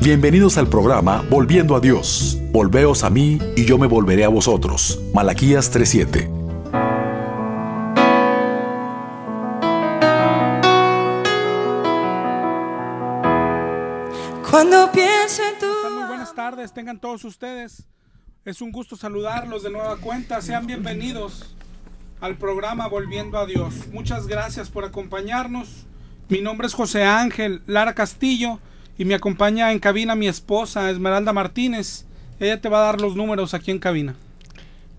Bienvenidos al programa Volviendo a Dios. Volveos a mí y yo me volveré a vosotros. Malaquías 3:7. Cuando pienso en tu... Muy buenas tardes, tengan todos ustedes. Es un gusto saludarlos de nueva cuenta. Sean bienvenidos al programa Volviendo a Dios. Muchas gracias por acompañarnos. Mi nombre es José Ángel Lara Castillo y me acompaña en cabina mi esposa Esmeralda Martínez. Ella te va a dar los números aquí en cabina.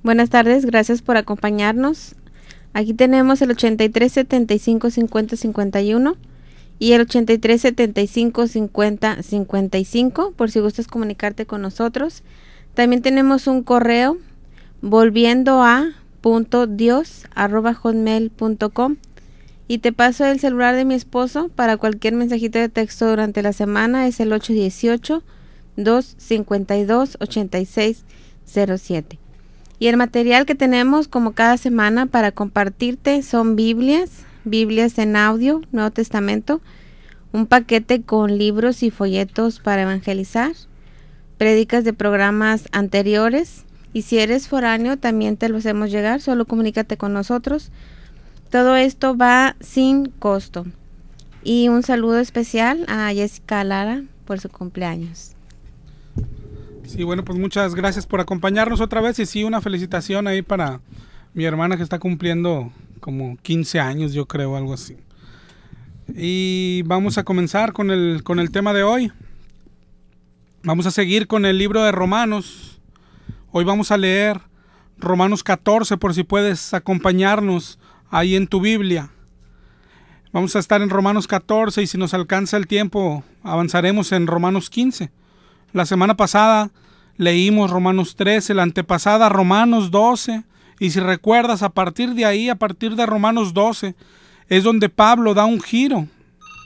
Buenas tardes, gracias por acompañarnos. Aquí tenemos el 83 75 50 51 y el 83 75 50 55 por si gustas comunicarte con nosotros. También tenemos un correo volviendoa.dios@hotmail.com y te paso el celular de mi esposo para cualquier mensajito de texto durante la semana. Es el 818-252-8607. Y el material que tenemos como cada semana para compartirte son Biblias en audio, Nuevo Testamento, un paquete con libros y folletos para evangelizar, prédicas de programas anteriores, y si eres foráneo también te lo hacemos llegar, solo comunícate con nosotros. Todo esto va sin costo. Y un saludo especial a Jessica Lara por su cumpleaños. Sí, bueno, pues muchas gracias por acompañarnos otra vez. Y sí, una felicitación ahí para mi hermana que está cumpliendo como 15 años, yo creo, algo así. Y vamos a comenzar con el tema de hoy. Vamos a seguir con el libro de Romanos. Hoy vamos a leer Romanos 14, por si puedes acompañarnos ahí en tu Biblia. Vamos a estar en Romanos 14 y si nos alcanza el tiempo avanzaremos en Romanos 15. La semana pasada leímos Romanos 13, la antepasada Romanos 12, y si recuerdas, a partir de ahí, a partir de Romanos 12, es donde Pablo da un giro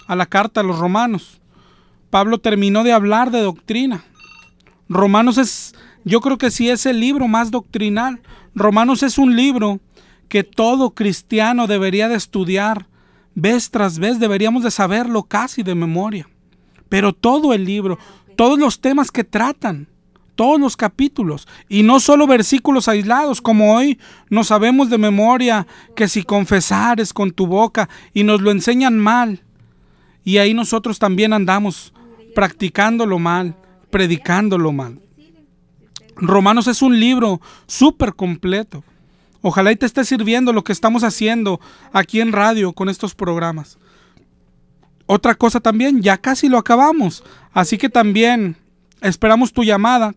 a la carta a los romanos. Pablo terminó de hablar de doctrina. Romanos es, yo creo que sí es el libro más doctrinal. Romanos es un libro que todo cristiano debería de estudiar vez tras vez, deberíamos de saberlo casi de memoria. Pero todo el libro, todos los temas que tratan, todos los capítulos, y no solo versículos aislados, como hoy no sabemos de memoria que si confesares con tu boca, y nos lo enseñan mal, y ahí nosotros también andamos practicándolo mal, predicándolo mal. Romanos es un libro súper completo. Ojalá y te esté sirviendo lo que estamos haciendo aquí en radio con estos programas. Otra cosa también, ya casi lo acabamos, así que también esperamos tu llamada,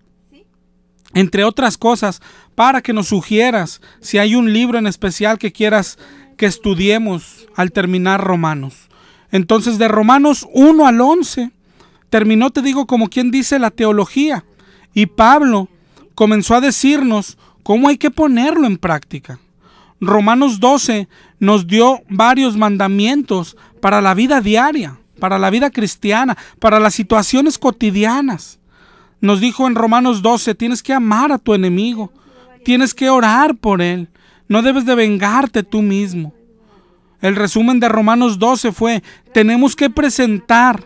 entre otras cosas, para que nos sugieras si hay un libro en especial que quieras que estudiemos al terminar Romanos. Entonces, de Romanos 1 al 11, terminó, te digo, como quien dice, la teología, y Pablo comenzó a decirnos cómo hay que ponerlo en práctica. Romanos 12 nos dio varios mandamientos para la vida diaria, para la vida cristiana, para las situaciones cotidianas. Nos dijo en Romanos 12, tienes que amar a tu enemigo, tienes que orar por él, no debes de vengarte tú mismo. El resumen de Romanos 12 fue, tenemos que presentar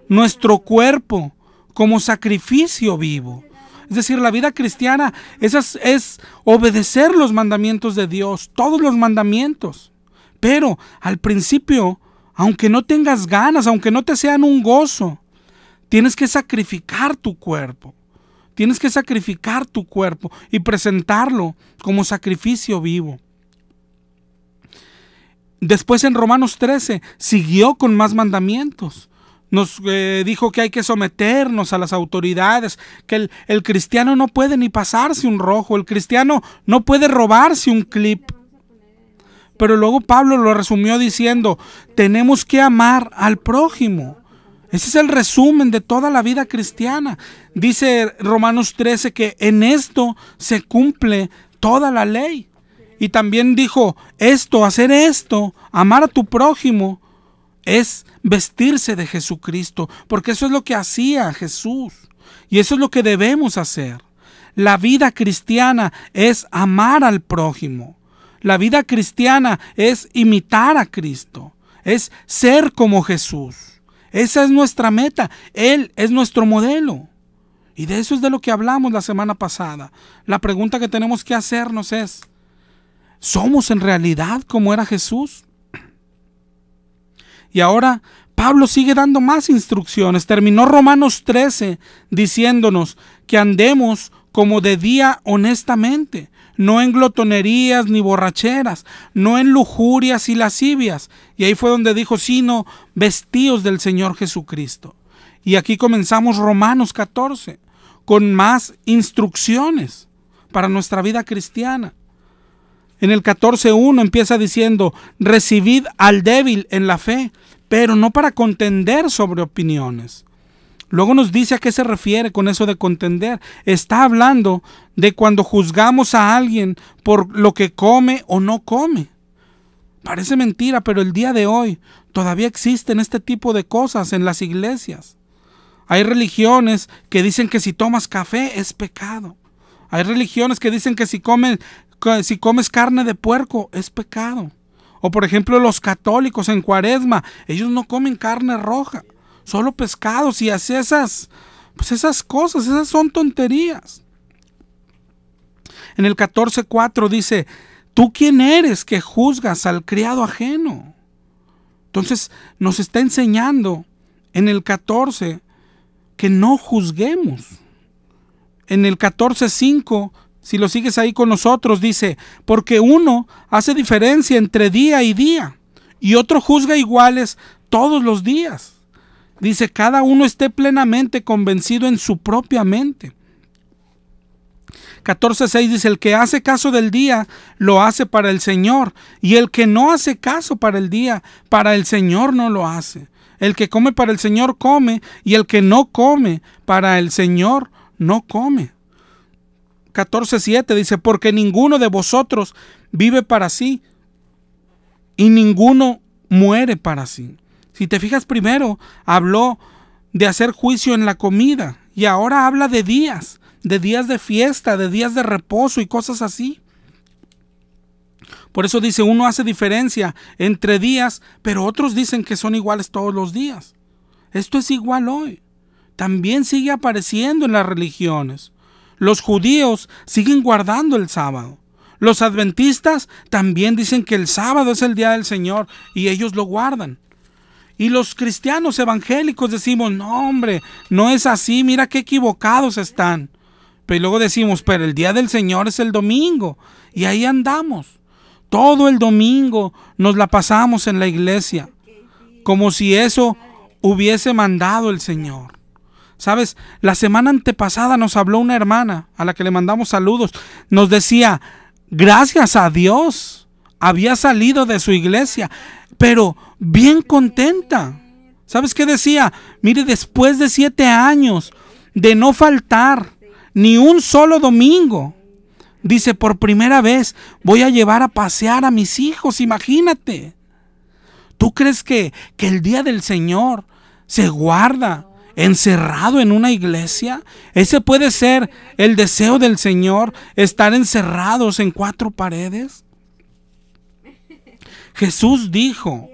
nuestro cuerpo como sacrificio vivo. Es decir, la vida cristiana es obedecer los mandamientos de Dios, todos los mandamientos. Pero al principio, aunque no tengas ganas, aunque no te sean un gozo, tienes que sacrificar tu cuerpo. Tienes que sacrificar tu cuerpo y presentarlo como sacrificio vivo. Después en Romanos 13 siguió con más mandamientos. Nos dijo que hay que someternos a las autoridades, que el cristiano no puede ni pasarse un rojo, el cristiano no puede robarse un clip. Pero luego Pablo lo resumió diciendo, tenemos que amar al prójimo. Ese es el resumen de toda la vida cristiana. Dice Romanos 13 que en esto se cumple toda la ley. Y también dijo, hacer esto, amar a tu prójimo, es vestirse de Jesucristo, porque eso es lo que hacía Jesús y eso es lo que debemos hacer. La vida cristiana es amar al prójimo. La vida cristiana es imitar a Cristo, es ser como Jesús. Esa es nuestra meta. Él es nuestro modelo. Y de eso es de lo que hablamos la semana pasada. La pregunta que tenemos que hacernos es, ¿somos en realidad como era Jesús? Y ahora Pablo sigue dando más instrucciones. Terminó Romanos 13 diciéndonos que andemos como de día honestamente, no en glotonerías ni borracheras, no en lujurias y lascivias. Y ahí fue donde dijo, sino vestíos del Señor Jesucristo. Y aquí comenzamos Romanos 14 con más instrucciones para nuestra vida cristiana. En el 14:1 empieza diciendo, recibid al débil en la fe, pero no para contender sobre opiniones. Luego nos dice a qué se refiere con eso de contender. Está hablando de cuando juzgamos a alguien por lo que come o no come. Parece mentira, pero el día de hoy todavía existen este tipo de cosas en las iglesias. Hay religiones que dicen que si tomas café es pecado. Hay religiones que dicen que si comes carne de puerco es pecado. O por ejemplo los católicos en Cuaresma, ellos no comen carne roja, solo pescados, y así esas cosas, esas son tonterías. En el 14:4 dice, ¿tú quién eres que juzgas al criado ajeno? Entonces nos está enseñando en el 14 que no juzguemos. En el 14:5, si lo sigues ahí con nosotros, dice, porque uno hace diferencia entre día y día, y otro juzga iguales todos los días. Dice, cada uno esté plenamente convencido en su propia mente. 14:6 dice, el que hace caso del día, lo hace para el Señor, y el que no hace caso para el día, para el Señor no lo hace. El que come para el Señor come, y el que no come para el Señor no come. 14:7 dice, porque ninguno de vosotros vive para sí, y ninguno muere para sí. Si te fijas, primero habló de hacer juicio en la comida, y ahora habla de días de fiesta, de días de reposo y cosas así. Por eso dice, uno hace diferencia entre días, pero otros dicen que son iguales todos los días. Esto es igual hoy. También sigue apareciendo en las religiones. Los judíos siguen guardando el sábado. Los adventistas también dicen que el sábado es el día del Señor y ellos lo guardan. Y los cristianos evangélicos decimos, no hombre, no es así, mira qué equivocados están. Pero luego decimos, pero el día del Señor es el domingo. Y ahí andamos. Todo el domingo nos la pasamos en la iglesia, como si eso hubiese mandado el Señor. ¿Sabes? La semana antepasada nos habló una hermana, a la que le mandamos saludos. Nos decía, gracias a Dios, había salido de su iglesia, pero bien contenta. ¿Sabes qué decía? Mire, después de 7 años de no faltar ni un solo domingo, dice, por primera vez voy a llevar a pasear a mis hijos, imagínate. ¿Tú crees que el día del Señor se guarda encerrado en una iglesia? Ese puede ser el deseo del Señor, estar encerrados en 4 paredes. Jesús dijo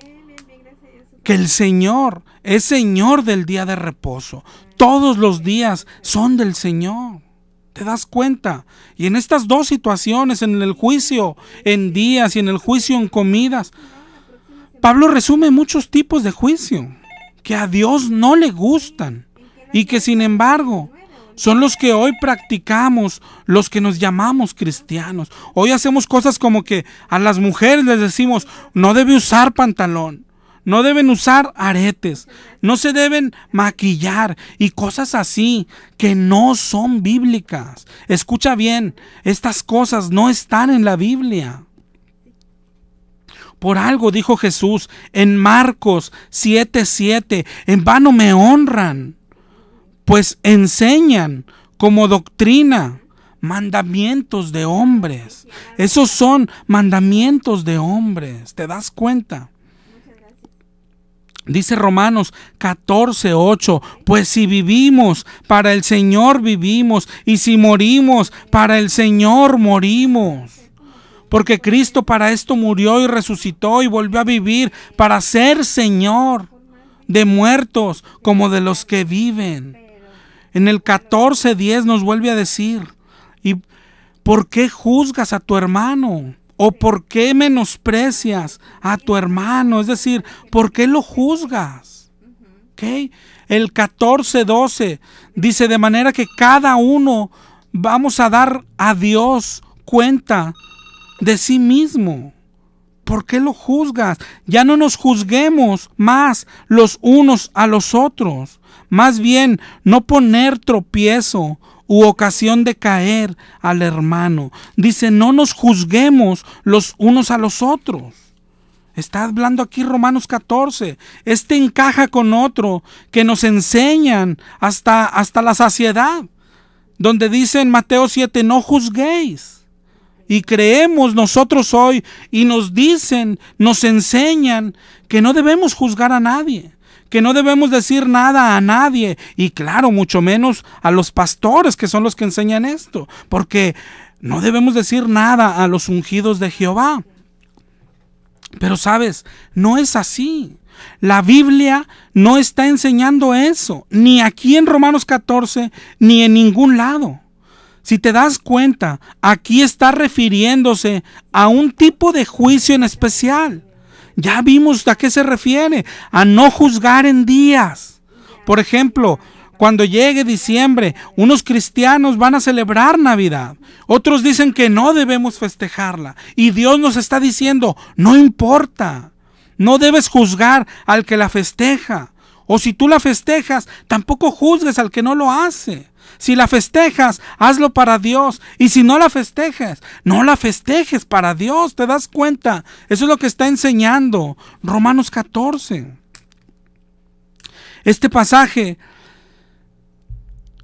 que el Señor es Señor del día de reposo. Todos los días son del Señor. ¿Te das cuenta? Y en estas dos situaciones, en el juicio en días y en el juicio en comidas, Pablo resume muchos tipos de juicio que a Dios no le gustan y que sin embargo son los que hoy practicamos, los que nos llamamos cristianos. Hoy hacemos cosas como que a las mujeres les decimos, no debe usar pantalón, no deben usar aretes, no se deben maquillar y cosas así que no son bíblicas. Escucha bien, estas cosas no están en la Biblia. Por algo dijo Jesús en Marcos 7:7, en vano me honran, pues enseñan como doctrina mandamientos de hombres. Esos son mandamientos de hombres, ¿te das cuenta? Dice Romanos 14:8, pues si vivimos, para el Señor vivimos, y si morimos, para el Señor morimos. Porque Cristo para esto murió y resucitó y volvió a vivir, para ser Señor de muertos como de los que viven. En el 14:10 nos vuelve a decir, ¿y por qué juzgas a tu hermano? ¿O por qué menosprecias a tu hermano? Es decir, ¿por qué lo juzgas? ¿Okay? El 14:12 dice, de manera que cada uno vamos a dar a Dios cuenta de sí mismo. ¿Por qué lo juzgas? Ya no nos juzguemos más los unos a los otros. Más bien, no poner tropiezo u ocasión de caer al hermano. Dice, no nos juzguemos los unos a los otros. Está hablando aquí Romanos 14. Este encaja con otro que nos enseñan hasta la saciedad. Donde dice en Mateo 7, no juzguéis. Y creemos nosotros hoy y nos dicen, nos enseñan que no debemos juzgar a nadie, que no debemos decir nada a nadie, y claro, mucho menos a los pastores, que son los que enseñan esto, porque no debemos decir nada a los ungidos de Jehová. Pero sabes, no es así. La Biblia no está enseñando eso, ni aquí en Romanos 14, ni en ningún lado. Si te das cuenta, aquí está refiriéndose a un tipo de juicio en especial. Ya vimos a qué se refiere, a no juzgar en días. Por ejemplo, cuando llegue diciembre, unos cristianos van a celebrar Navidad. Otros dicen que no debemos festejarla. Y Dios nos está diciendo, no importa, no debes juzgar al que la festeja. O si tú la festejas, tampoco juzgues al que no lo hace. Si la festejas, hazlo para Dios. Y si no la festejas, no la festejes para Dios. ¿Te das cuenta? Eso es lo que está enseñando Romanos 14. Este pasaje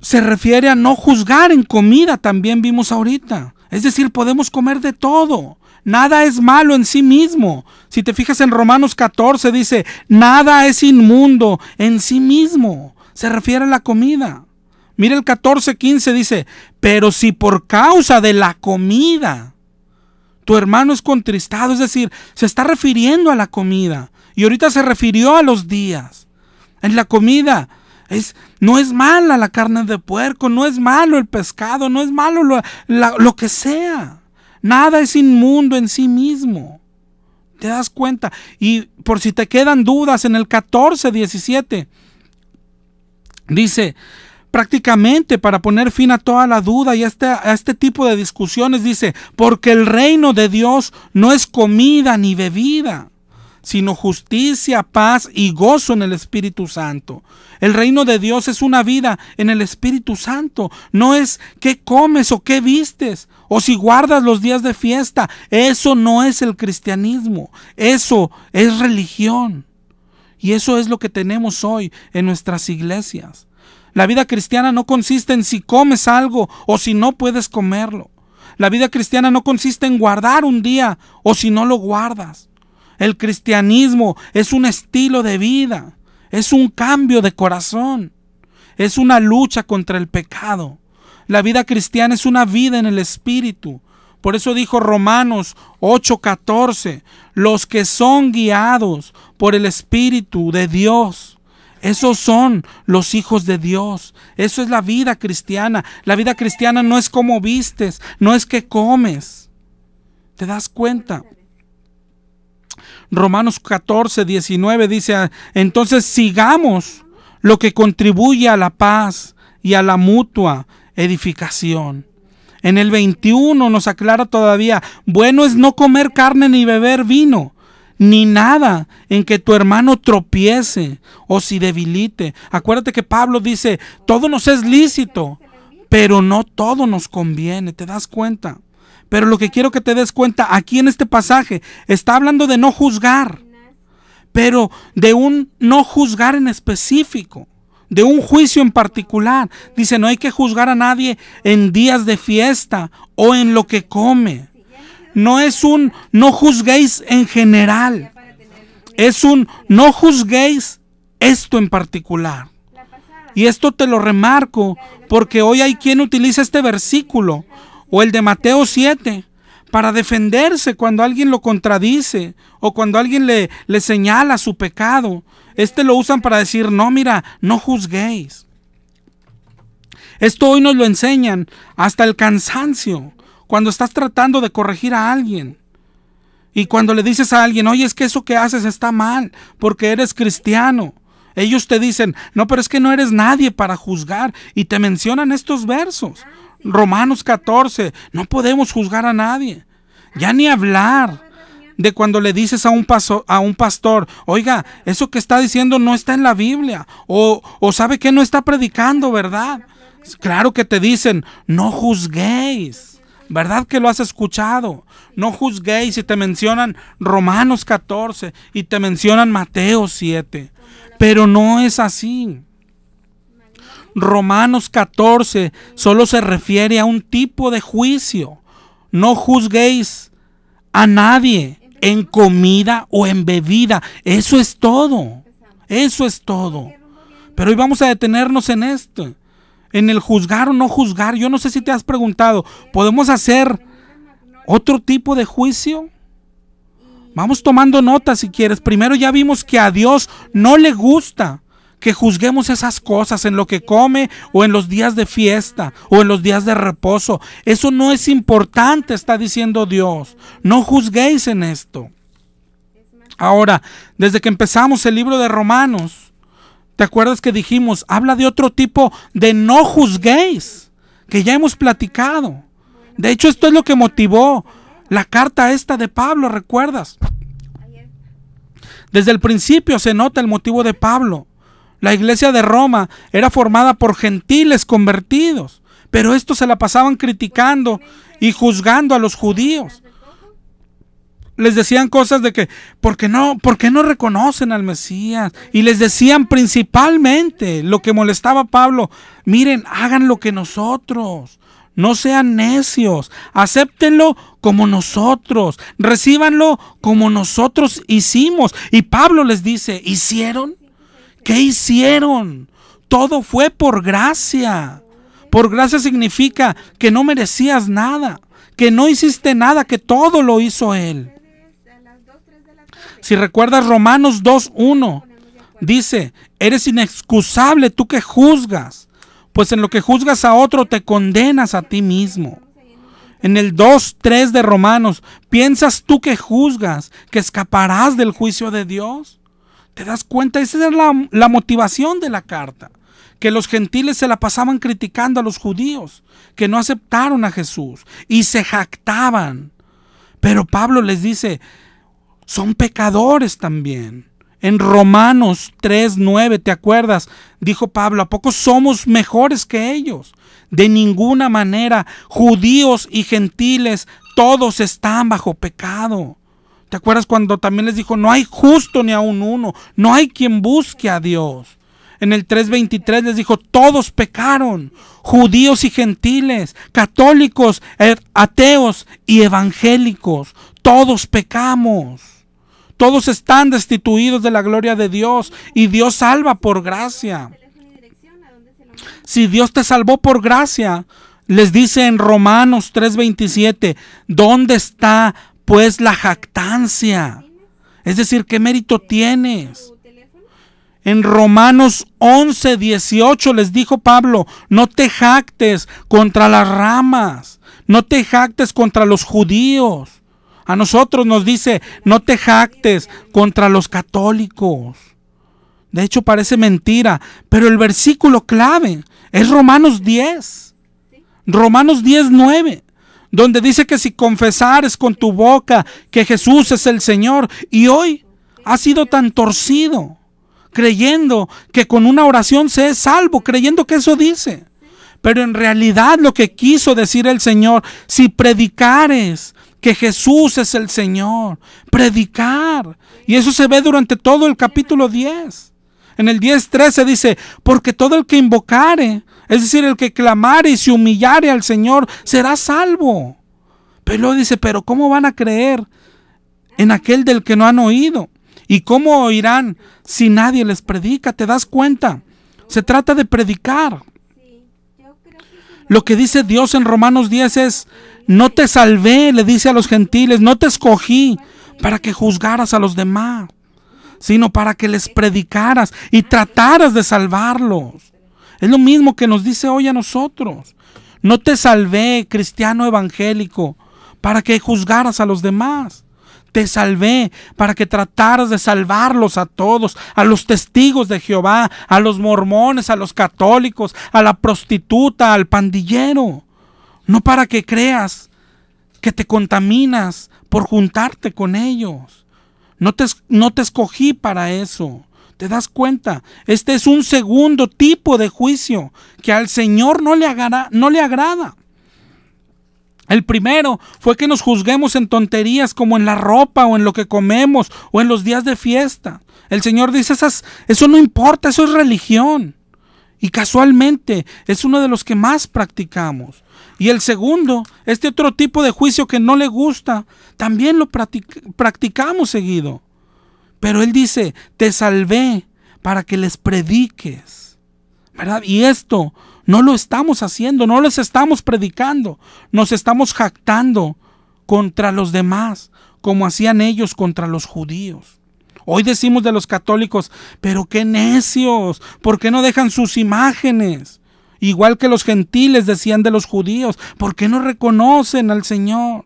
se refiere a no juzgar en comida, también vimos ahorita. Es decir, podemos comer de todo. Nada es malo en sí mismo. Si te fijas en Romanos 14, dice, nada es inmundo en sí mismo. Se refiere a la comida. Mira el 14:15 dice, pero si por causa de la comida tu hermano es contristado, es decir, se está refiriendo a la comida. Y ahorita se refirió a los días. En la comida no es mala la carne de puerco, no es malo el pescado, no es malo lo que sea. Nada es inmundo en sí mismo. ¿Te das cuenta? Y por si te quedan dudas, en el 14:17 dice, prácticamente para poner fin a toda la duda y a este tipo de discusiones, dice, porque el reino de Dios no es comida ni bebida, sino justicia, paz y gozo en el Espíritu Santo. El reino de Dios es una vida en el Espíritu Santo. No es qué comes o qué vistes, o si guardas los días de fiesta. Eso no es el cristianismo. Eso es religión. Y eso es lo que tenemos hoy en nuestras iglesias. La vida cristiana no consiste en si comes algo o si no puedes comerlo. La vida cristiana no consiste en guardar un día o si no lo guardas. El cristianismo es un estilo de vida, es un cambio de corazón, es una lucha contra el pecado. La vida cristiana es una vida en el Espíritu. Por eso dijo Romanos 8:14, los que son guiados por el Espíritu de Dios, esos son los hijos de Dios. Eso es la vida cristiana. La vida cristiana no es cómo vistes, no es qué comes. ¿Te das cuenta? Romanos 14:19 dice, entonces sigamos lo que contribuye a la paz y a la mutua edificación. En el 21 nos aclara todavía, bueno es no comer carne ni beber vino, ni nada en que tu hermano tropiece o se debilite. Acuérdate que Pablo dice, todo nos es lícito, pero no todo nos conviene. ¿Te das cuenta? Pero lo que quiero que te des cuenta aquí en este pasaje, está hablando de no juzgar, pero de un no juzgar en específico, de un juicio en particular. Dice, no hay que juzgar a nadie en días de fiesta o en lo que come. No es un no juzguéis en general, es un no juzguéis esto en particular. Y esto te lo remarco porque hoy hay quien utiliza este versículo o el de Mateo 7 para defenderse cuando alguien lo contradice o cuando alguien le señala su pecado. Lo usan para decir, no, mira, no juzguéis. Esto hoy nos lo enseñan hasta el cansancio, cuando estás tratando de corregir a alguien. Y cuando le dices a alguien, oye, es que eso que haces está mal, porque eres cristiano. Ellos te dicen, no, pero es que no eres nadie para juzgar. Y te mencionan estos versos. Romanos 14, no podemos juzgar a nadie. Ya ni hablar de cuando le dices a un pastor, oiga, eso que está diciendo no está en la Biblia. O sabe que no está predicando, ¿verdad? Claro que te dicen, no juzguéis. ¿Verdad que lo has escuchado? No juzguéis, y te mencionan Romanos 14 y te mencionan Mateo 7. Pero no es así. Romanos 14 solo se refiere a un tipo de juicio. No juzguéis a nadie en comida o en bebida. Eso es todo. Eso es todo. Pero hoy vamos a detenernos en esto. En el juzgar o no juzgar. Yo no sé si te has preguntado, ¿podemos hacer otro tipo de juicio? Vamos tomando notas si quieres. Primero ya vimos que a Dios no le gusta que juzguemos esas cosas en lo que come o en los días de fiesta o en los días de reposo. Eso no es importante, está diciendo Dios. No juzguéis en esto. Ahora, desde que empezamos el libro de Romanos, ¿te acuerdas que dijimos? Habla de otro tipo de no juzguéis, que ya hemos platicado. De hecho, esto es lo que motivó la carta esta de Pablo, ¿recuerdas? Desde el principio se nota el motivo de Pablo. La iglesia de Roma era formada por gentiles convertidos, pero estos se la pasaban criticando y juzgando a los judíos. Les decían cosas de que, ¿por qué no reconocen al Mesías? Y les decían principalmente lo que molestaba a Pablo, miren, hagan lo que nosotros, no sean necios, acéptenlo como nosotros, recíbanlo como nosotros hicimos. Y Pablo les dice, ¿hicieron? ¿Qué hicieron? Todo fue por gracia. Por gracia significa que no merecías nada, que no hiciste nada, que todo lo hizo Él. Si recuerdas Romanos 2:1, dice, eres inexcusable tú que juzgas, pues en lo que juzgas a otro te condenas a ti mismo. En el 2:3 de Romanos, ¿piensas tú que juzgas, que escaparás del juicio de Dios? ¿Te das cuenta? Esa es la motivación de la carta. Que los gentiles se la pasaban criticando a los judíos, que no aceptaron a Jesús y se jactaban. Pero Pablo les dice, son pecadores también. En Romanos 3:9, ¿te acuerdas? Dijo Pablo, ¿a poco somos mejores que ellos? De ninguna manera, judíos y gentiles, todos están bajo pecado. ¿Te acuerdas cuando también les dijo, no hay justo ni aun uno, no hay quien busque a Dios? En el 3:23 les dijo, todos pecaron, judíos y gentiles, católicos, ateos y evangélicos, todos pecamos. Todos están destituidos de la gloria de Dios y Dios salva por gracia. Si Dios te salvó por gracia, les dice en Romanos 3:27, ¿dónde está pues la jactancia? Es decir, ¿qué mérito tienes? En Romanos 11:18 les dijo Pablo, no te jactes contra las ramas, no te jactes contra los judíos. A nosotros nos dice, no te jactes contra los católicos. De hecho parece mentira, pero el versículo clave es Romanos 10. Romanos 10:9. Donde dice que si confesares con tu boca que Jesús es el Señor, y hoy has sido tan torcido, creyendo que con una oración se es salvo, creyendo que eso dice. Pero en realidad lo que quiso decir el Señor, si predicares que Jesús es el Señor, predicar. Y eso se ve durante todo el capítulo 10. En el 10:13 dice, porque todo el que invocare, es decir, el que clamare y se humillare al Señor, será salvo. Pero luego dice, pero ¿cómo van a creer en aquel del que no han oído? ¿Y cómo oirán si nadie les predica? ¿Te das cuenta? Se trata de predicar. Lo que dice Dios en Romanos 10 es, no te salvé, le dice a los gentiles, no te escogí para que juzgaras a los demás, sino para que les predicaras y trataras de salvarlos. Es lo mismo que nos dice hoy a nosotros. No te salvé, cristiano evangélico, para que juzgaras a los demás. Te salvé para que trataras de salvarlos a todos, a los testigos de Jehová, a los mormones, a los católicos, a la prostituta, al pandillero. No para que creas que te contaminas por juntarte con ellos. No te escogí para eso. ¿Te das cuenta? Este es un segundo tipo de juicio que al Señor no le agrada. El primero fue que nos juzguemos en tonterías como en la ropa o en lo que comemos o en los días de fiesta. El Señor dice, eso no importa, eso es religión. Y casualmente es uno de los que más practicamos. Y el segundo, este otro tipo de juicio que no le gusta, también lo practicamos seguido. Pero Él dice, te salvé para que les prediques, ¿verdad? Y esto no lo estamos haciendo, no les estamos predicando, nos estamos jactando contra los demás, como hacían ellos contra los judíos. Hoy decimos de los católicos, pero qué necios, ¿por qué no dejan sus imágenes? Igual que los gentiles decían de los judíos, ¿por qué no reconocen al Señor?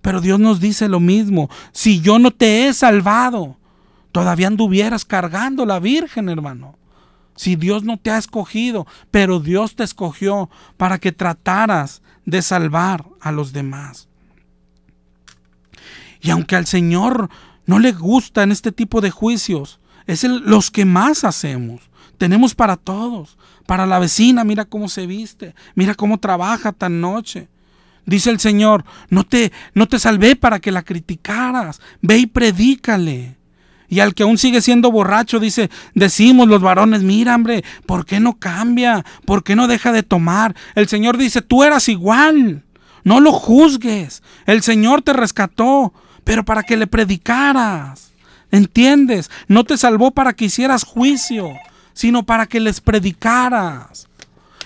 Pero Dios nos dice lo mismo, si yo no te he salvado, todavía anduvieras cargando la Virgen, hermano. Si Dios no te ha escogido, pero Dios te escogió para que trataras de salvar a los demás. Y aunque al Señor no le gustan este tipo de juicios, es los que más hacemos. Tenemos para todos. Para la vecina, mira cómo se viste, mira cómo trabaja tan noche. Dice el Señor, no te salvé para que la criticaras, ve y predícale. Y al que aún sigue siendo borracho, decimos los varones, mira hombre, ¿por qué no cambia? ¿Por qué no deja de tomar? El Señor dice, tú eras igual, no lo juzgues. El Señor te rescató, pero para que le predicaras. ¿Entiendes? No te salvó para que hicieras juicio, sino para que les predicaras.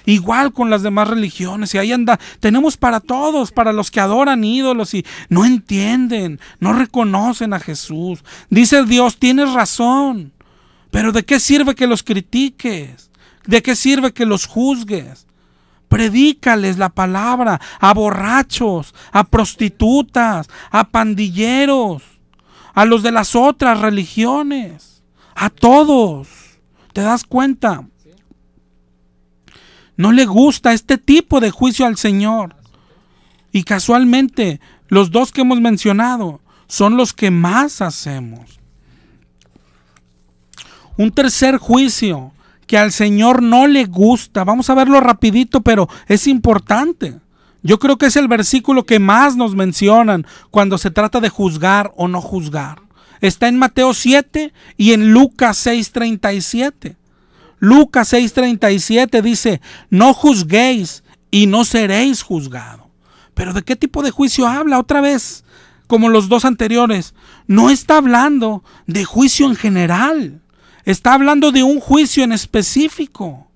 Igual con las demás religiones, y ahí anda, tenemos para todos, para los que adoran ídolos y no entienden, no reconocen a Jesús. Dice Dios, tienes razón, pero ¿de qué sirve que los critiques? ¿De qué sirve que los juzgues? Predícales la palabra a borrachos, a prostitutas, a pandilleros, a los de las otras religiones, a todos. ¿Te das cuenta? No le gusta este tipo de juicio al Señor. Y casualmente, los dos que hemos mencionado son los que más hacemos. Un tercer juicio que al Señor no le gusta. Vamos a verlo rapidito, pero es importante. Yo creo que es el versículo que más nos mencionan cuando se trata de juzgar o no juzgar. Está en Mateo 7 y en Lucas 6:37. Lucas 6:37 dice, no juzguéis y no seréis juzgados. ¿Pero de qué tipo de juicio habla? Otra vez, como los dos anteriores, no está hablando de juicio en general, está hablando de un juicio en específico.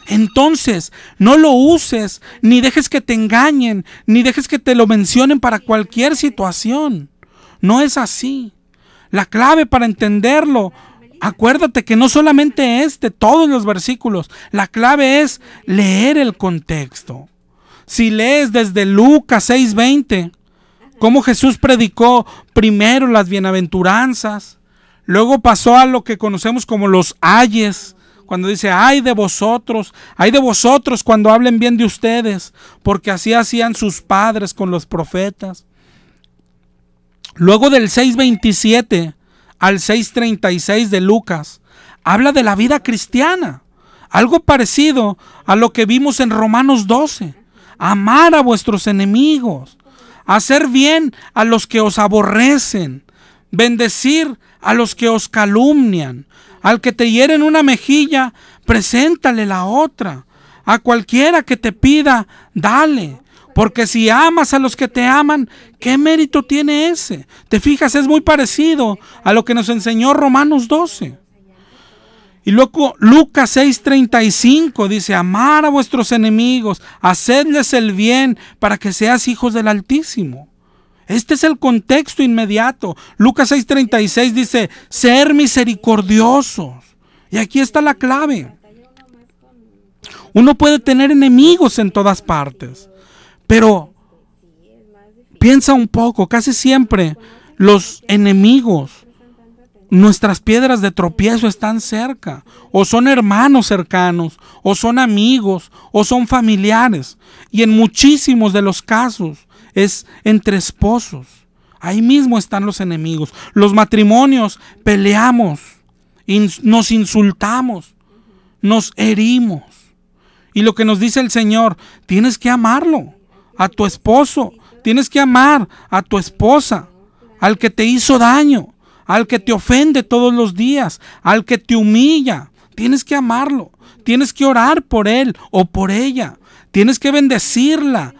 Entonces, no lo uses, ni dejes que te engañen, ni dejes que te lo mencionen para cualquier situación. No es así. La clave para entenderlo, acuérdate que no solamente todos los versículos, la clave es leer el contexto. Si lees desde Lucas 6:20, cómo Jesús predicó primero las bienaventuranzas, luego pasó a lo que conocemos como los ayes, cuando dice, ay de vosotros cuando hablen bien de ustedes, porque así hacían sus padres con los profetas. Luego del 6:27 al 6:36 de Lucas, habla de la vida cristiana, algo parecido a lo que vimos en Romanos 12, amar a vuestros enemigos, hacer bien a los que os aborrecen, bendecir a los que os calumnian, al que te hieren una mejilla, preséntale la otra, a cualquiera que te pida, dale. Porque si amas a los que te aman, ¿qué mérito tiene ese? Te fijas, es muy parecido a lo que nos enseñó Romanos 12. Y luego Lucas 6:35 dice, amar a vuestros enemigos, hacedles el bien para que seas hijos del Altísimo. Este es el contexto inmediato. Lucas 6:36 dice, ser misericordiosos. Y aquí está la clave. Uno puede tener enemigos en todas partes, pero piensa un poco, casi siempre los enemigos, nuestras piedras de tropiezo están cerca, o son hermanos cercanos, o son amigos, o son familiares, y en muchísimos de los casos es entre esposos. Ahí mismo están los enemigos. Los matrimonios peleamos, nos insultamos, nos herimos. Y lo que nos dice el Señor, tienes que amarlo, a tu esposo, tienes que amar a tu esposa, al que te hizo daño, al que te ofende todos los días, al que te humilla. Tienes que amarlo, tienes que orar por él o por ella, tienes que bendecirla.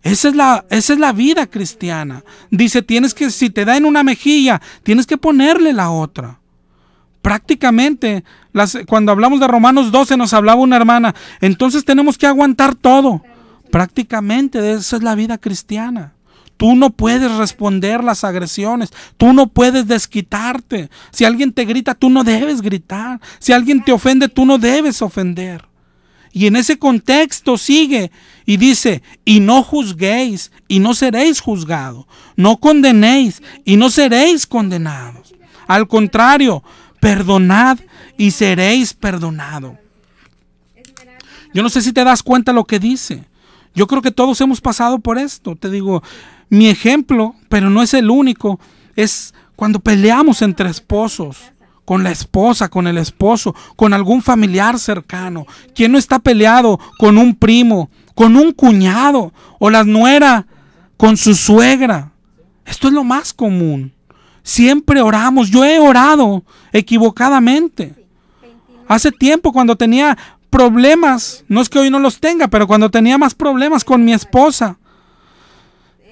Esa es la vida cristiana. Dice, tienes que, si te da en una mejilla, tienes que ponerle la otra. Prácticamente, cuando hablamos de Romanos 12 nos hablaba una hermana, entonces tenemos que aguantar todo. Prácticamente esa es la vida cristiana. Tú no puedes responder las agresiones, tú no puedes desquitarte. Si alguien te grita, tú no debes gritar. Si alguien te ofende, tú no debes ofender. Y en ese contexto sigue y dice, y no juzguéis y no seréis juzgados, no condenéis y no seréis condenados. Al contrario, perdonad y seréis perdonados. Yo no sé si te das cuenta lo que dice. Yo creo que todos hemos pasado por esto. Te digo, mi ejemplo, pero no es el único, es cuando peleamos entre esposos, con la esposa, con el esposo, con algún familiar cercano. ¿Quién no está peleado con un primo, con un cuñado, o la nuera con su suegra? Esto es lo más común. Siempre oramos. Yo he orado equivocadamente. Hace tiempo, cuando tenía problemas, no es que hoy no los tenga, pero cuando tenía más problemas con mi esposa,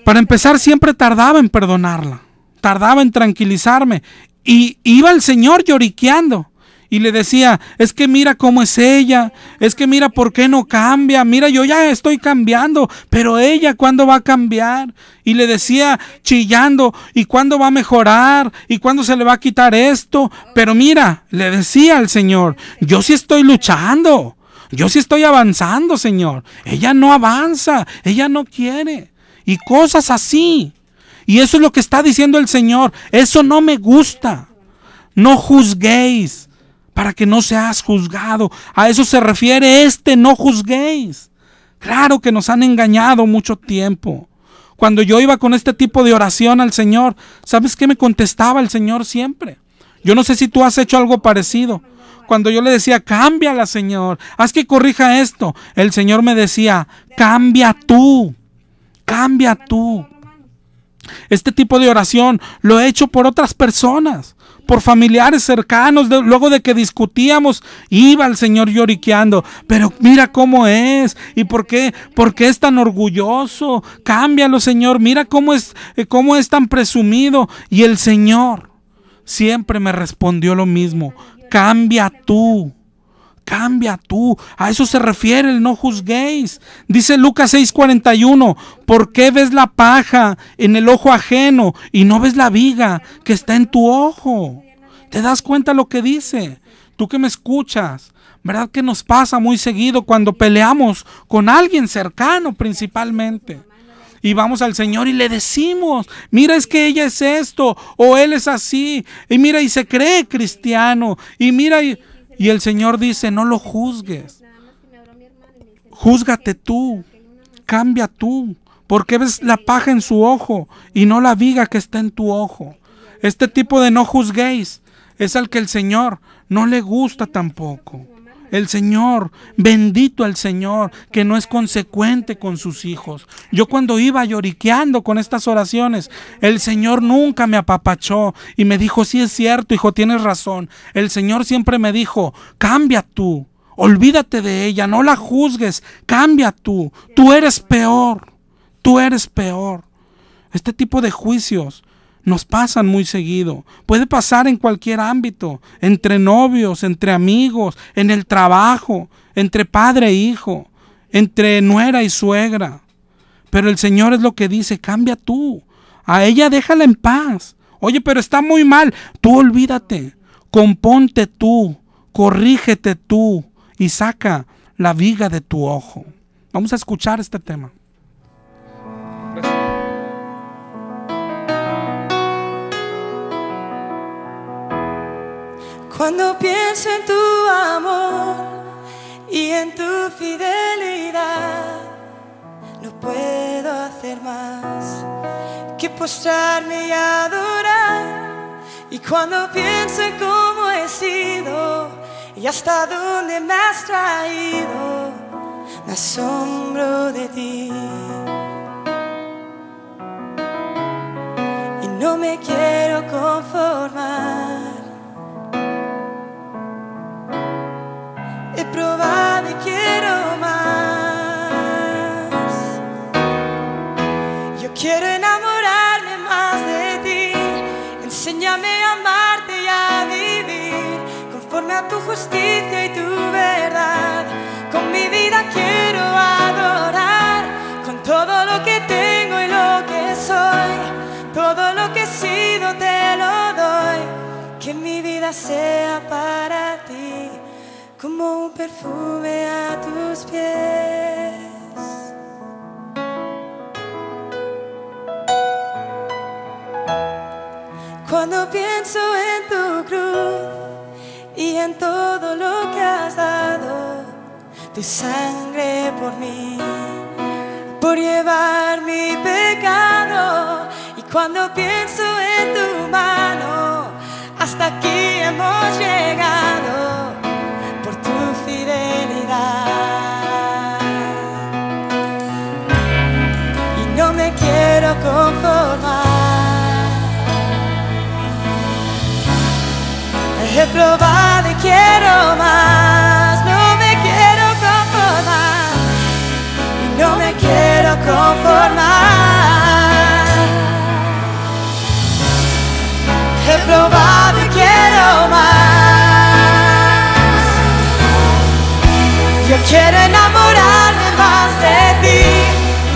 para empezar siempre tardaba en perdonarla, tardaba en tranquilizarme, y iba el Señor lloriqueando y le decía, es que mira cómo es ella, es que mira por qué no cambia, mira yo ya estoy cambiando, pero ella ¿cuándo va a cambiar? Y le decía chillando, ¿y cuándo va a mejorar? ¿Y cuándo se le va a quitar esto? Pero mira, le decía al Señor, yo sí estoy luchando, yo sí estoy avanzando, Señor. Ella no avanza, ella no quiere. Y cosas así. Y eso es lo que está diciendo el Señor. Eso no me gusta. No juzguéis para que no seas juzgado. A eso se refiere no juzguéis. Claro que nos han engañado mucho tiempo. Cuando yo iba con este tipo de oración al Señor, ¿sabes qué me contestaba el Señor siempre? Yo no sé si tú has hecho algo parecido. Cuando yo le decía, cámbiala, Señor, haz que corrija esto, el Señor me decía, cambia tú, cambia tú. Este tipo de oración lo he hecho por otras personas, por familiares cercanos. Luego de que discutíamos, iba el Señor lloriqueando, pero mira cómo es, y por qué es tan orgulloso. Cámbialo, Señor, mira cómo es tan presumido. Y el Señor siempre me respondió lo mismo, cambia tú. Cambia tú. A eso se refiere el no juzguéis. Dice Lucas 6:41, ¿por qué ves la paja en el ojo ajeno y no ves la viga que está en tu ojo? ¿Te das cuenta lo que dice? Tú que me escuchas, ¿verdad que nos pasa muy seguido cuando peleamos con alguien cercano principalmente? Y vamos al Señor y le decimos, mira, es que ella es esto, o él es así, y mira, y se cree cristiano, y mira, y el Señor dice, no lo juzgues. Júzgate tú. Cambia tú. Porque ves la paja en su ojo y no la viga que está en tu ojo. Este tipo de no juzguéis es al que el Señor no le gusta tampoco. El Señor, bendito el Señor, que no es consecuente con sus hijos. Yo cuando iba lloriqueando con estas oraciones, el Señor nunca me apapachó y me dijo, sí es cierto, hijo, tienes razón. El Señor siempre me dijo, cambia tú, olvídate de ella, no la juzgues, cambia tú, tú eres peor, tú eres peor. Este tipo de juicios nos pasan muy seguido. Puede pasar en cualquier ámbito, entre novios, entre amigos, en el trabajo, entre padre e hijo, entre nuera y suegra. Pero el Señor es lo que dice: cambia tú. A ella déjala en paz. Oye, pero está muy mal. Tú olvídate. Componte tú. Corrígete tú. Y saca la viga de tu ojo. Vamos a escuchar este tema. Cuando pienso en tu amor y en tu fidelidad, no puedo hacer más que postrarme y adorar. Y cuando pienso en cómo he sido y hasta dónde me has traído, me asombro de ti. Y no me quiero conformar. He probado y quiero más. Yo quiero enamorarme más de ti. Enséñame a amarte y a vivir conforme a tu justicia y tu verdad. Con mi vida quiero adorar, con todo lo que tengo y lo que soy. Todo lo que he sido te lo doy. Que mi vida sea para ti como un perfume a tus pies. Cuando pienso en tu cruz y en todo lo que has dado, tu sangre por mí, por llevar mi pecado. Y cuando pienso en tu mano, hasta aquí hemos llegado por tu fidelidad. Y no me quiero conformar. He probado y quiero más. No me quiero conformar. Y no me quiero conformar. He probado y quiero más. Yo quiero enamorarme más de ti.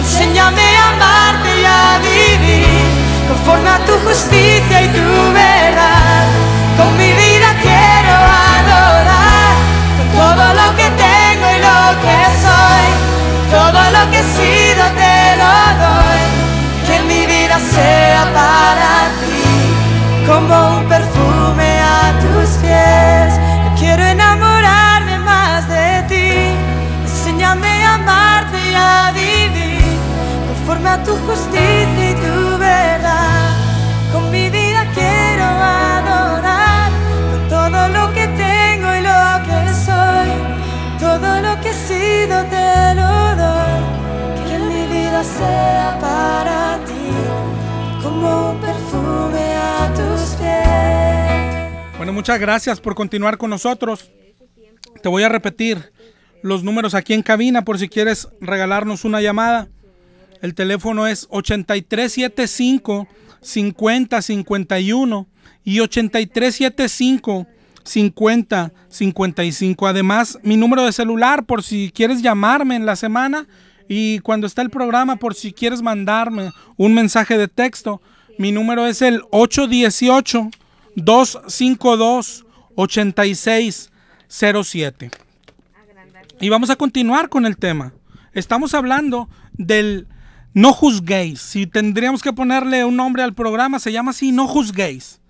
Enséñame a amarte y a vivir conforme a tu justicia y tu verdad. Con mi vida quiero adorar, con todo lo que tengo y lo que soy. Todo lo que he sido te lo doy. Que mi vida sea para ti como un perfume a tus pies. Yo quiero enamorarme más de ti. Enséñame a amarte y a vivir conforme a tu justicia y tu verdad. Con mi vida quiero adorar, con todo lo que tengo y lo que soy. Todo lo que he sido te lo doy. Que mi vida sea para ti como un perfume a tus pies. Bueno, muchas gracias por continuar con nosotros. Te voy a repetir los números aquí en cabina por si quieres regalarnos una llamada. El teléfono es 8375-5051 y 8375-5055. Además, mi número de celular por si quieres llamarme en la semana, y cuando está el programa por si quieres mandarme un mensaje de texto. Mi número es el 818-252-8607. Y vamos a continuar con el tema. Estamos hablando del no juzguéis. Si tendríamos que ponerle un nombre al programa, se llama así: no juzguéis.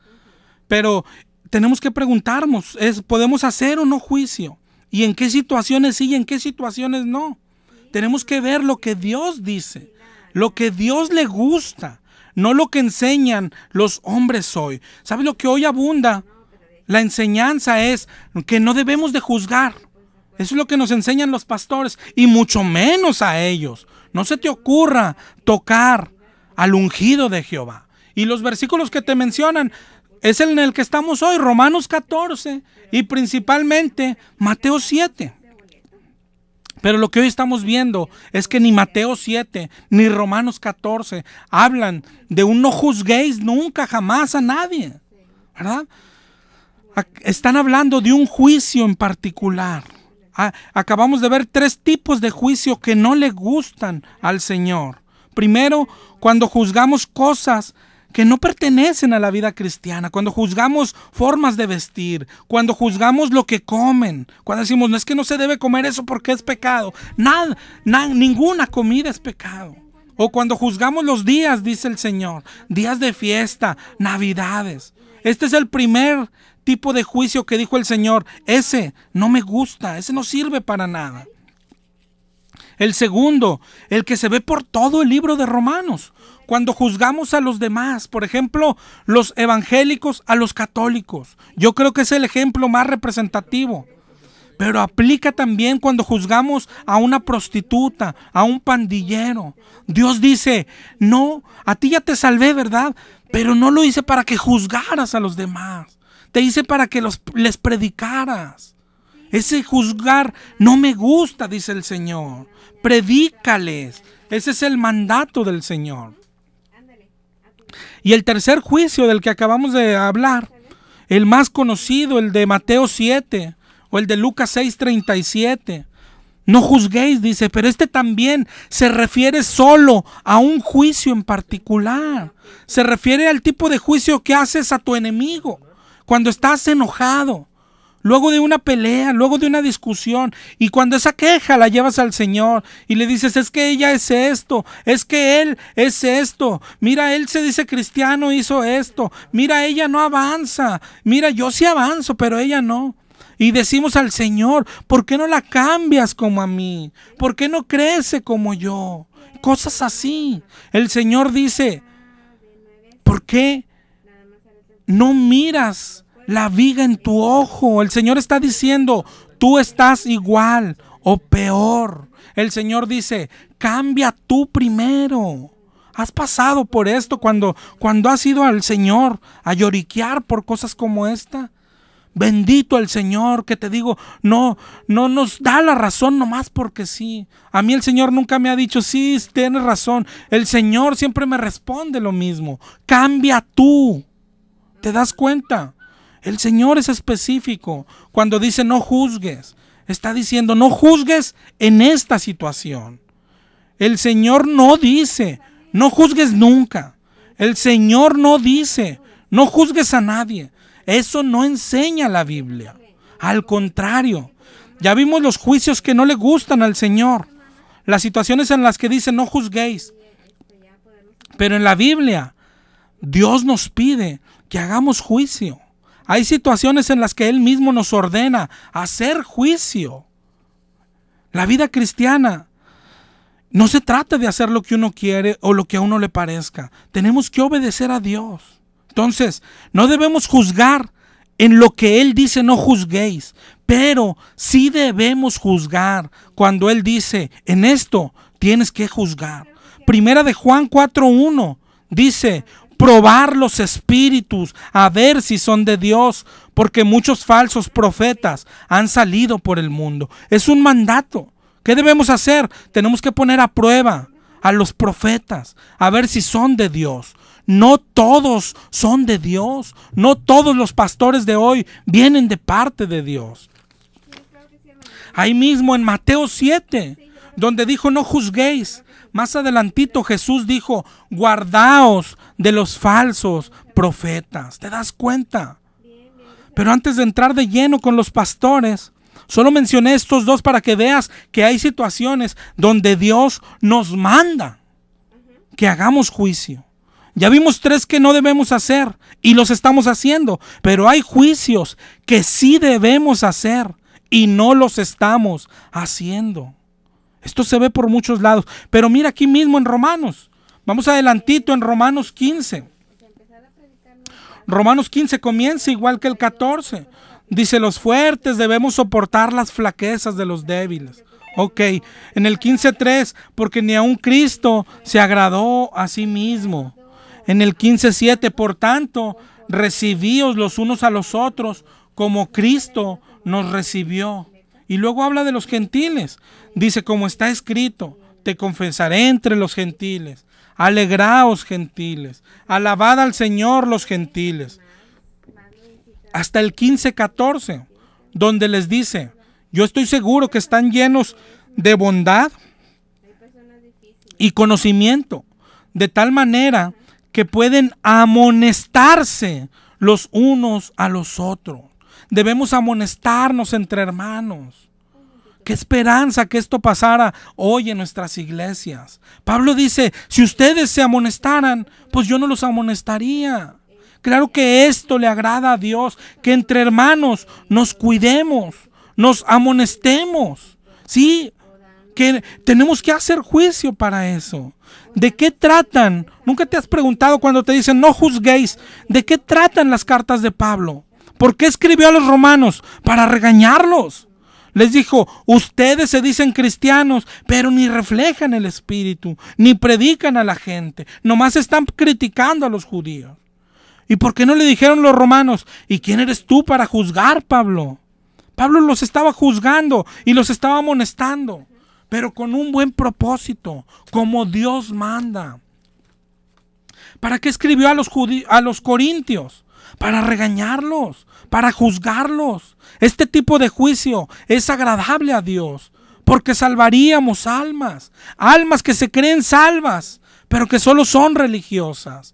Pero tenemos que preguntarnos, ¿podemos hacer o no juicio? ¿Y en qué situaciones sí y en qué situaciones no? Tenemos que ver lo que Dios dice, lo que Dios le gusta, no lo que enseñan los hombres hoy. ¿Sabes lo que hoy abunda? La enseñanza es que no debemos de juzgar. Eso es lo que nos enseñan los pastores, y mucho menos a ellos. No se te ocurra tocar al ungido de Jehová. Y los versículos que te mencionan es el en el que estamos hoy, Romanos 14 y principalmente Mateo 7. Pero lo que hoy estamos viendo es que ni Mateo 7 ni Romanos 14 hablan de un no juzguéis nunca, jamás a nadie, ¿verdad? Están hablando de un juicio en particular. Acabamos de ver 3 tipos de juicio que no le gustan al Señor. Primero, cuando juzgamos cosas que no pertenecen a la vida cristiana, cuando juzgamos formas de vestir, cuando juzgamos lo que comen, cuando decimos, no es que no se debe comer eso porque es pecado. Ninguna comida es pecado. O cuando juzgamos los días, dice el Señor, días de fiesta, navidades. Este es el primer tipo de juicio que dijo el Señor. Ese no me gusta, ese no sirve para nada. El segundo, el que se ve por todo el libro de Romanos. Cuando juzgamos a los demás, por ejemplo, los evangélicos a los católicos. Yo creo que es el ejemplo más representativo. Pero aplica también cuando juzgamos a una prostituta, a un pandillero. Dios dice, no, a ti ya te salvé, ¿verdad? Pero no lo hice para que juzgaras a los demás. Te hice para que les predicaras. Ese juzgar no me gusta, dice el Señor. Predícales. Ese es el mandato del Señor. Y el tercer juicio del que acabamos de hablar, el más conocido, el de Mateo 7 o el de Lucas 6:37. No juzguéis, dice, pero este también se refiere solo a un juicio en particular. Se refiere al tipo de juicio que haces a tu enemigo cuando estás enojado, luego de una pelea, luego de una discusión, y cuando esa queja la llevas al Señor y le dices, es que ella es esto, es que él es esto, mira, él se dice cristiano, hizo esto, mira, ella no avanza, mira, yo sí avanzo, pero ella no. Y decimos al Señor, ¿por qué no la cambias como a mí? ¿Por qué no crece como yo? Cosas así. El Señor dice, ¿por qué no miras la viga en tu ojo? El Señor está diciendo, tú estás igual o peor. El Señor dice, cambia tú primero. ¿Has pasado por esto cuando has ido al Señor a lloriquear por cosas como esta? Bendito el Señor, que te digo, no nos da la razón nomás porque sí. A mí el Señor nunca me ha dicho, sí, tienes razón. El Señor siempre me responde lo mismo. Cambia tú. ¿Te das cuenta? El Señor es específico. Cuando dice no juzgues, está diciendo no juzgues en esta situación. El Señor no dice no juzgues nunca. El Señor no dice no juzgues a nadie. Eso no enseña la Biblia. Al contrario, ya vimos los juicios que no le gustan al Señor. Las situaciones en las que dice no juzguéis. Pero en la Biblia, Dios nos pide que hagamos juicio. Hay situaciones en las que Él mismo nos ordena hacer juicio. La vida cristiana no se trata de hacer lo que uno quiere o lo que a uno le parezca. Tenemos que obedecer a Dios. Entonces, no debemos juzgar en lo que Él dice no juzguéis, pero sí debemos juzgar cuando Él dice, en esto tienes que juzgar. Primera de Juan 4:1 dice, probar los espíritus a ver si son de Dios, porque muchos falsos profetas han salido por el mundo. Es un mandato. ¿Qué debemos hacer? Tenemos que poner a prueba a los profetas, a ver si son de Dios. No todos son de Dios. No todos los pastores de hoy vienen de parte de Dios. Ahí mismo en Mateo 7, donde dijo no juzguéis, más adelantito Jesús dijo, guardaos de los falsos profetas. ¿Te das cuenta? Pero antes de entrar de lleno con los pastores, solo mencioné estos dos para que veas que hay situaciones donde Dios nos manda que hagamos juicio. Ya vimos 3 que no debemos hacer y los estamos haciendo, pero hay juicios que sí debemos hacer y no los estamos haciendo. Esto se ve por muchos lados, pero mira aquí mismo en Romanos. Vamos adelantito en Romanos 15. Romanos 15 comienza igual que el 14. Dice, los fuertes debemos soportar las flaquezas de los débiles. Ok, en el 15:3, porque ni aun Cristo se agradó a sí mismo. En el 15:7, por tanto, recibíos los unos a los otros como Cristo nos recibió. Y luego habla de los gentiles. Dice, como está escrito, te confesaré entre los gentiles. Alegraos, gentiles. Alabad al Señor, los gentiles. Hasta el 15:14, donde les dice, yo estoy seguro que están llenos de bondad y conocimiento, de tal manera que pueden amonestarse los unos a los otros. Debemos amonestarnos entre hermanos. Qué esperanza que esto pasara hoy en nuestras iglesias. Pablo dice, si ustedes se amonestaran, pues yo no los amonestaría. Claro que esto le agrada a Dios, que entre hermanos nos cuidemos, nos amonestemos. Sí, que tenemos que hacer juicio para eso. ¿De qué tratan? Nunca te has preguntado cuando te dicen no juzguéis. ¿De qué tratan las cartas de Pablo? ¿Por qué escribió a los romanos? Para regañarlos. Les dijo, ustedes se dicen cristianos, pero ni reflejan el Espíritu, ni predican a la gente. Nomás están criticando a los judíos. ¿Y por qué no le dijeron los romanos? ¿Y quién eres tú para juzgar, Pablo? Pablo los estaba juzgando y los estaba amonestando, pero con un buen propósito, como Dios manda. ¿Para qué escribió a los corintios? Para regañarlos, para juzgarlos. Este tipo de juicio es agradable a Dios, porque salvaríamos almas, almas que se creen salvas, pero que solo son religiosas.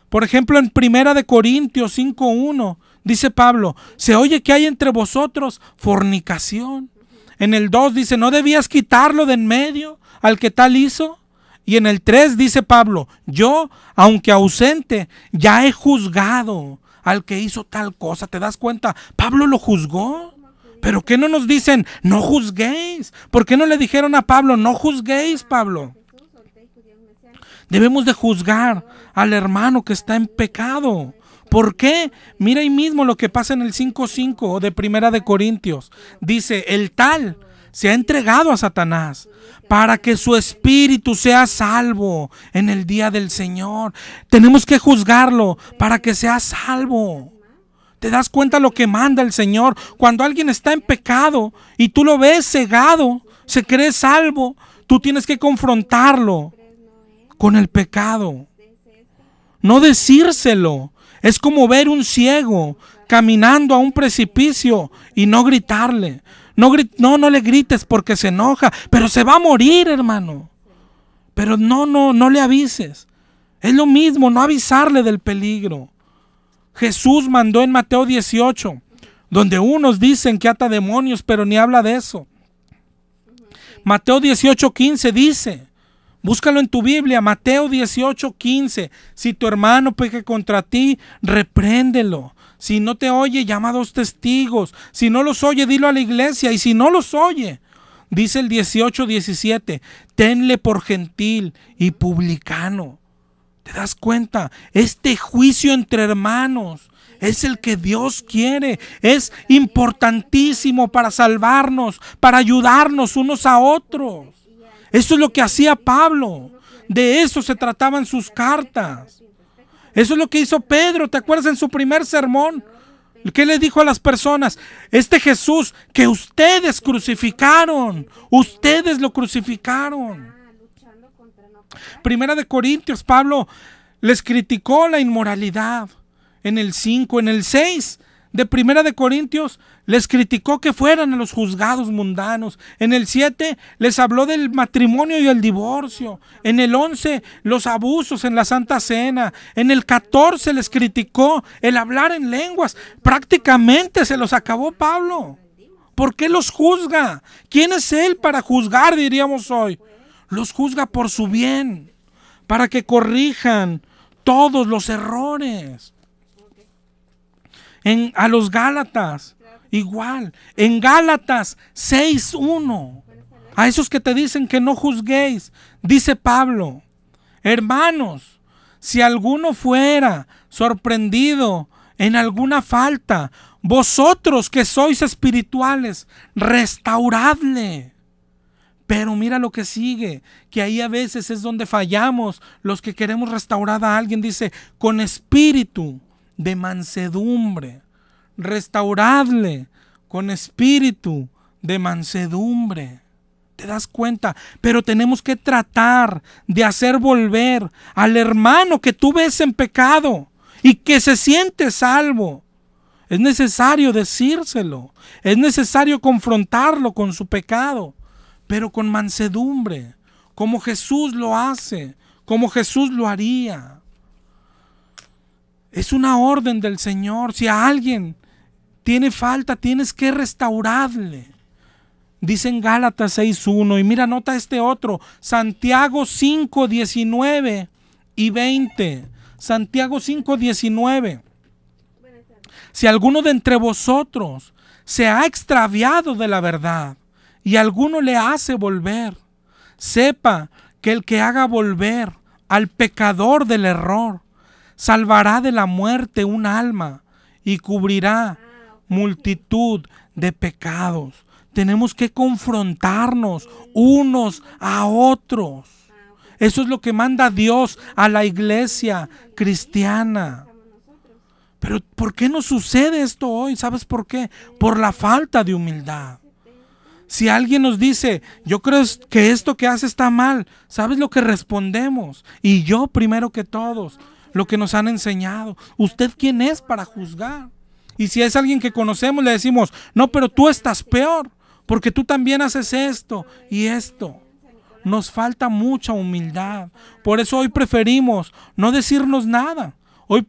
Por ejemplo, en 1 Corintios 5:1 dice Pablo, se oye que hay entre vosotros fornicación. En el 2 dice, ¿no debías quitarlo de en medio al que tal hizo? Y en el 3 dice Pablo, yo, aunque ausente, ya he juzgado al que hizo tal cosa. ¿Te das cuenta? Pablo lo juzgó. ¿Pero qué no nos dicen? No juzguéis. ¿Por qué no le dijeron a Pablo? No juzguéis, Pablo. Debemos de juzgar al hermano que está en pecado. ¿Por qué? Mira ahí mismo lo que pasa en el 5:5 de 1 Corintios. Dice, el tal se ha entregado a Satanás para que su espíritu sea salvo en el día del Señor. Tenemos que juzgarlo para que sea salvo. ¿Te das cuenta lo que manda el Señor? Cuando alguien está en pecado y tú lo ves cegado, se cree salvo, tú tienes que confrontarlo con el pecado. No decírselo. Es como ver un ciego caminando a un precipicio y no gritarle. No le grites porque se enoja, pero se va a morir, hermano. Pero no le avises. Es lo mismo, no avisarle del peligro. Jesús mandó en Mateo 18, donde unos dicen que ata demonios, pero ni habla de eso. Mateo 18:15 dice, búscalo en tu Biblia, Mateo 18:15. Si tu hermano peca contra ti, repréndelo. Si no te oye, llama a 2 testigos. Si no los oye, dilo a la iglesia. Y si no los oye, dice el 18:17, tenle por gentil y publicano. ¿Te das cuenta? Este juicio entre hermanos es el que Dios quiere. Es importantísimo para salvarnos, para ayudarnos unos a otros. Eso es lo que hacía Pablo. De eso se trataban sus cartas. Eso es lo que hizo Pedro. ¿Te acuerdas en su primer sermón? ¿Qué le dijo a las personas? Este Jesús que ustedes crucificaron. Ustedes lo crucificaron. 1 Corintios, Pablo les criticó la inmoralidad. En el 5, en el 6 de 1 Corintios les criticó que fueran a los juzgados mundanos. En el 7 les habló del matrimonio y el divorcio. En el 11 los abusos en la Santa Cena. En el 14 les criticó el hablar en lenguas. Prácticamente se los acabó Pablo. ¿Por qué los juzga? ¿Quién es él para juzgar, diríamos hoy? Los juzga por su bien, para que corrijan todos los errores. A los Gálatas, igual. En Gálatas 6:1, a esos que te dicen que no juzguéis, dice Pablo, hermanos, si alguno fuera sorprendido en alguna falta, vosotros que sois espirituales, restauradle. Pero mira lo que sigue, que ahí a veces es donde fallamos los que queremos restaurar a alguien. Dice, con espíritu de mansedumbre, restauradle con espíritu de mansedumbre. ¿Te das cuenta? Pero tenemos que tratar de hacer volver al hermano que tú ves en pecado y que se siente salvo. Es necesario decírselo, es necesario confrontarlo con su pecado, pero con mansedumbre, como Jesús lo hace, como Jesús lo haría. Es una orden del Señor. Si a alguien tiene falta, tienes que restaurarle. Dice en Gálatas 6:1, y mira, nota este otro, Santiago 5:19 y 20. Santiago 5:19. Si alguno de entre vosotros se ha extraviado de la verdad y alguno le hace volver, sepa que el que haga volver al pecador del error salvará de la muerte un alma y cubrirá multitud de pecados. Tenemos que confrontarnos unos a otros. Eso es lo que manda Dios a la iglesia cristiana. Pero ¿por qué no sucede esto hoy? ¿Sabes por qué? Por la falta de humildad. Si alguien nos dice, yo creo que esto que hace está mal, ¿sabes lo que respondemos? Y yo primero que todos, lo que nos han enseñado. ¿Usted quién es para juzgar? Y si es alguien que conocemos, le decimos, no, pero tú estás peor, porque tú también haces esto y esto. Nos falta mucha humildad. Por eso hoy preferimos no decirnos nada. Hoy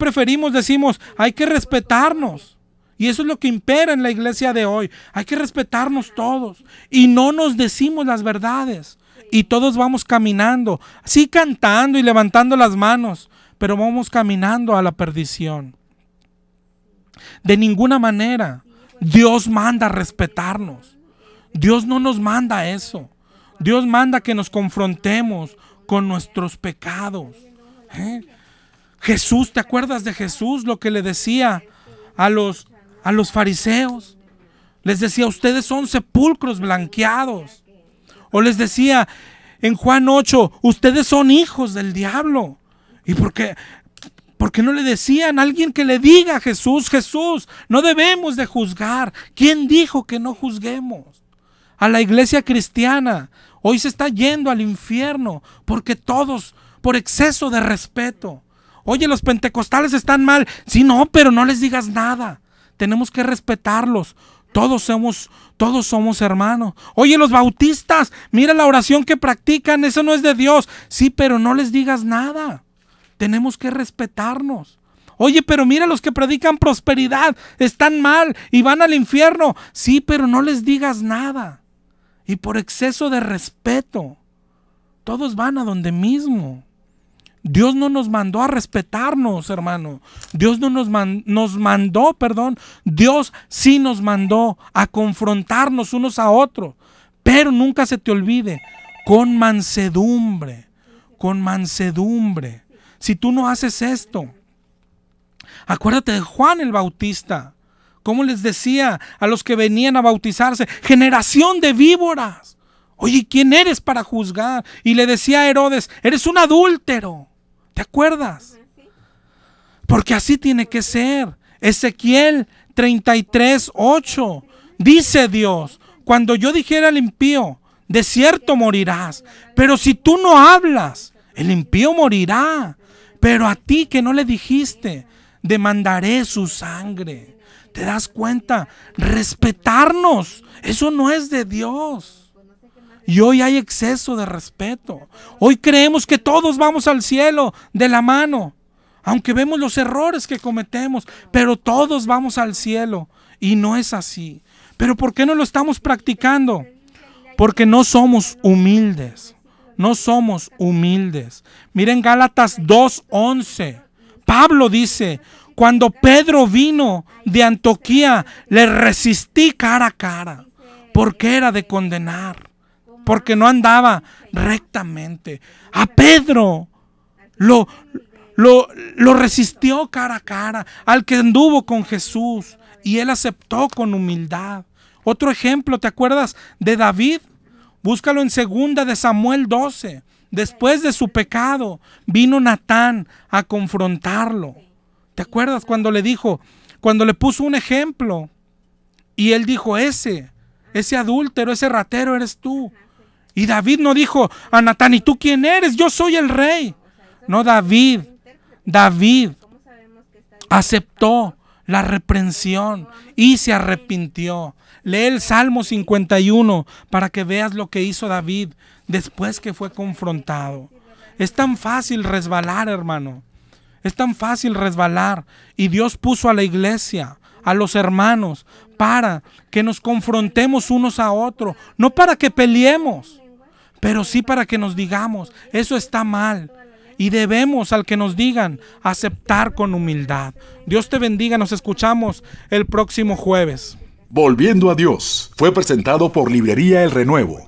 decimos, hay que respetarnos. Y eso es lo que impera en la iglesia de hoy. Hay que respetarnos todos. Y no nos decimos las verdades. Y todos vamos caminando, sí cantando y levantando las manos, pero vamos caminando a la perdición. De ninguna manera Dios manda respetarnos. Dios no nos manda eso. Dios manda que nos confrontemos con nuestros pecados. Jesús, ¿te acuerdas de Jesús? Lo que le decía a los fariseos. Les decía, ustedes son sepulcros blanqueados. O les decía en Juan 8, ustedes son hijos del diablo. ¿Y por qué no le decían a alguien que le diga a Jesús, Jesús, no debemos de juzgar? ¿Quién dijo que no juzguemos? A la iglesia cristiana hoy se está yendo al infierno porque todos, por exceso de respeto. Oye, los pentecostales están mal. Sí, no, pero no les digas nada. Tenemos que respetarlos. Todos somos hermanos. Oye, los bautistas, mira la oración que practican, eso no es de Dios. Sí, pero no les digas nada. Tenemos que respetarnos. Oye, pero mira los que predican prosperidad, están mal y van al infierno. Sí, pero no les digas nada. Y por exceso de respeto, todos van a donde mismo. Dios no nos mandó a respetarnos, hermano. Dios sí nos mandó a confrontarnos unos a otros. Pero nunca se te olvide, con mansedumbre, con mansedumbre. Si tú no haces esto, acuérdate de Juan el Bautista. ¿Cómo les decía a los que venían a bautizarse? Generación de víboras. Oye, ¿quién eres para juzgar? Y le decía a Herodes, eres un adúltero. ¿Te acuerdas? Porque así tiene que ser. Ezequiel 33:8. Dice Dios, cuando yo dijera al impío, de cierto morirás. Pero si tú no hablas, el impío morirá. Pero a ti que no le dijiste, demandaré su sangre. ¿Te das cuenta? Respetarnos, eso no es de Dios. Y hoy hay exceso de respeto. Hoy creemos que todos vamos al cielo de la mano, aunque vemos los errores que cometemos, pero todos vamos al cielo. Y no es así. ¿Pero por qué no lo estamos practicando? Porque no somos humildes. No somos humildes. Miren Gálatas 2:11. Pablo dice, cuando Pedro vino de Antioquía, le resistí cara a cara, porque era de condenar, porque no andaba rectamente. A Pedro lo resistió cara a cara, al que anduvo con Jesús, y él aceptó con humildad. Otro ejemplo, ¿te acuerdas de David? Búscalo en 2 de Samuel 12. Después de su pecado, vino Natán a confrontarlo. ¿Te acuerdas cuando le puso un ejemplo? Y él dijo, ese Ese adúltero, ese ratero eres tú. Y David no dijo a Natán, ¿y tú quién eres? Yo soy el rey. No, David aceptó la reprensión y se arrepintió. Lee el Salmo 51 para que veas lo que hizo David después que fue confrontado. Es tan fácil resbalar, hermano. Es tan fácil resbalar. Y Dios puso a la iglesia, a los hermanos, para que nos confrontemos unos a otros. No para que peleemos, pero sí para que nos digamos, eso está mal. Y debemos, al que nos digan, aceptar con humildad. Dios te bendiga, nos escuchamos el próximo jueves. Volviendo a Dios fue presentado por Librería El Renuevo.